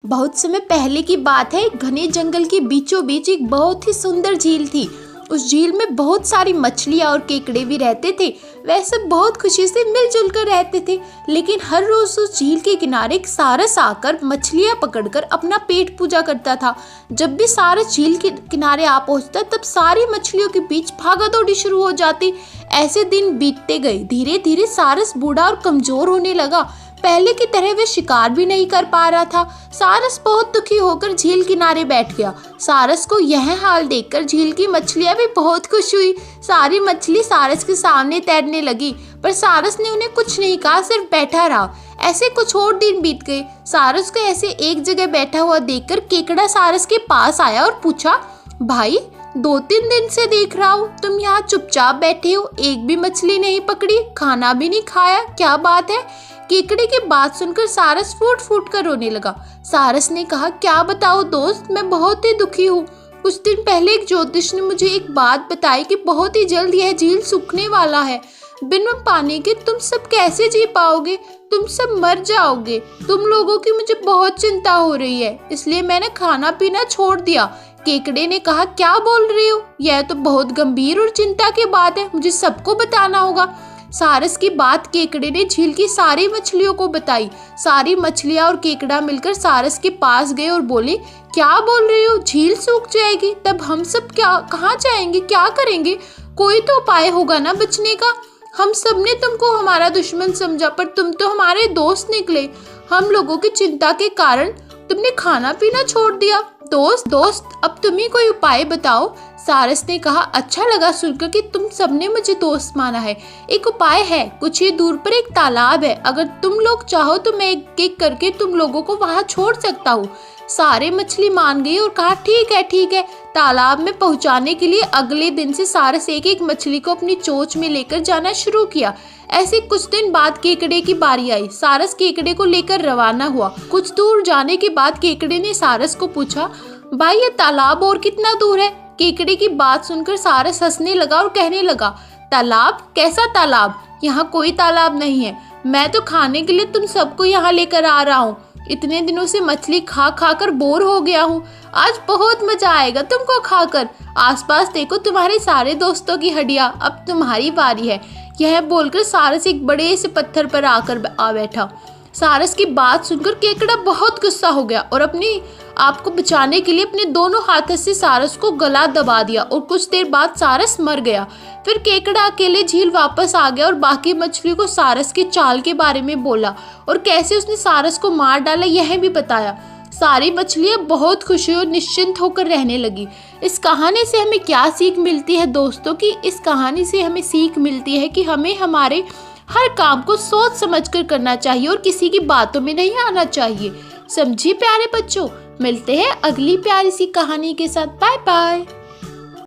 बहुत समय पहले की बात है। घने जंगल के बीचों बीच एक बहुत ही सुंदर झील थी। उस झील में बहुत सारी मछलियाँ और केकड़े भी रहते थे। वह सब बहुत खुशी से मिलजुल कर रहते थे। लेकिन हर रोज उस झील के किनारे एक सारस आकर मछलियाँ पकड़कर अपना पेट पूजा करता था। जब भी सारस झील के किनारे आ पहुंचता तब सारी मछलियों के बीच भागा दौड़ी शुरू हो जाती। ऐसे दिन बीतते गए। धीरे धीरे सारस बूढ़ा और कमजोर होने लगा। पहले की तरह वह शिकार भी नहीं कर पा रहा था। सारस बहुत दुखी होकर झील किनारे बैठ गया। सारस को यह हाल देखकर झील की मछलियां भी बहुत खुश हुई। सारी मछली सारस के सामने तैरने लगी, पर सारस ने उन्हें कुछ नहीं कहा, सिर्फ बैठा रहा। ऐसे कुछ और दिन बीत गए। सारस को ऐसे एक जगह बैठा हुआ देखकर केकड़ा सारस के पास आया और पूछा, भाई 2-3 दिन से देख रहा हूँ तुम यहाँ चुपचाप बैठे हो, एक भी मछली नहीं पकड़ी, खाना भी नहीं खाया, क्या बात है? केकड़े की बात सुनकर सारस फूट फूट कर रोने लगा। सारस ने कहा, क्या बताओ दोस्त, मैं बहुत ही दुखी हूँ। कुछ दिन पहले एक ज्योतिष ने मुझे एक बात बताई कि बहुत ही जल्द यह झील सूखने वाला है। बिना पानी के तुम सब कैसे जी पाओगे? तुम सब मर जाओगे। तुम लोगों की मुझे बहुत चिंता हो रही है, इसलिए मैंने खाना पीना छोड़ दिया। केकड़े ने कहा, क्या बोल रही हो? यह तो बहुत गंभीर और चिंता की बात है, मुझे सबको बताना होगा। सारस की बात केकड़े ने झील की सारी मछलियों को बताई। सारी मछलियां और केकड़ा मिलकर सारस के पास गए और बोले, क्या बोल रही हो? झील सूख जाएगी, तब हम सब कहाँ जाएंगे, क्या करेंगे? कोई तो उपाय होगा ना बचने का। हम सब ने तुमको हमारा दुश्मन समझा, पर तुम तो हमारे दोस्त निकले। हम लोगों की चिंता के कारण तुमने खाना पीना छोड़ दिया। दोस्त अब तुम ही कोई उपाय बताओ। सारस ने कहा, अच्छा लगा सुनकर कि तुम सबने मुझे दोस्त माना है। एक उपाय है, कुछ ही दूर पर एक तालाब है, अगर तुम लोग चाहो तो मैं एक एक करके तुम लोगों को वहां छोड़ सकता हूँ। सारे मछली मान गई और कहा, ठीक है। तालाब में पहुंचाने के लिए अगले दिन से सारस एक एक मछली को अपनी चोंच में लेकर जाना शुरू किया। ऐसे कुछ दिन बाद केकड़े की बारी आई। सारस केकड़े को लेकर रवाना हुआ। कुछ दूर जाने के बाद केकड़े ने सारस को पूछा, भाई ये तालाब और कितना दूर है? केकड़े की बात सुनकर सारस हंसने लगा और कहने लगा, तालाब? कैसा तालाब? यहाँ कोई तालाब नहीं है। मैं तो खाने के लिए तुम सबको यहाँ लेकर आ रहा हूँ। इतने दिनों से मछली खा खा कर बोर हो गया हूँ। आज बहुत मजा आएगा तुमको खाकर। आसपास देखो तुम्हारे सारे दोस्तों की हड्डियाँ, अब तुम्हारी बारी है। यह बोलकर सारस एक बड़े से पत्थर पर आकर आ बैठा। सारस की बात सुनकर केकड़ा बहुत गुस्सा हो गया और अपने आप को बचाने के लिए अपने दोनों हाथों से सारस को गला दबा दिया और कुछ देर बाद सारस मर गया। फिर केकड़ा अकेले झील वापस आ गया और बाकी मछलियों को सारस के चाल के बारे में बोला और कैसे उसने सारस को मार डाला यह भी बताया। सारी मछलियां बहुत खुशी और निश्चिंत होकर रहने लगी। इस कहानी से हमें क्या सीख मिलती है दोस्तों? कि इस कहानी से हमें सीख मिलती है कि हमें हमारे हर काम को सोच समझकर करना चाहिए और किसी की बातों में नहीं आना चाहिए। समझिए प्यारे बच्चों, मिलते हैं अगली प्यारी सी कहानी के साथ। Bye bye.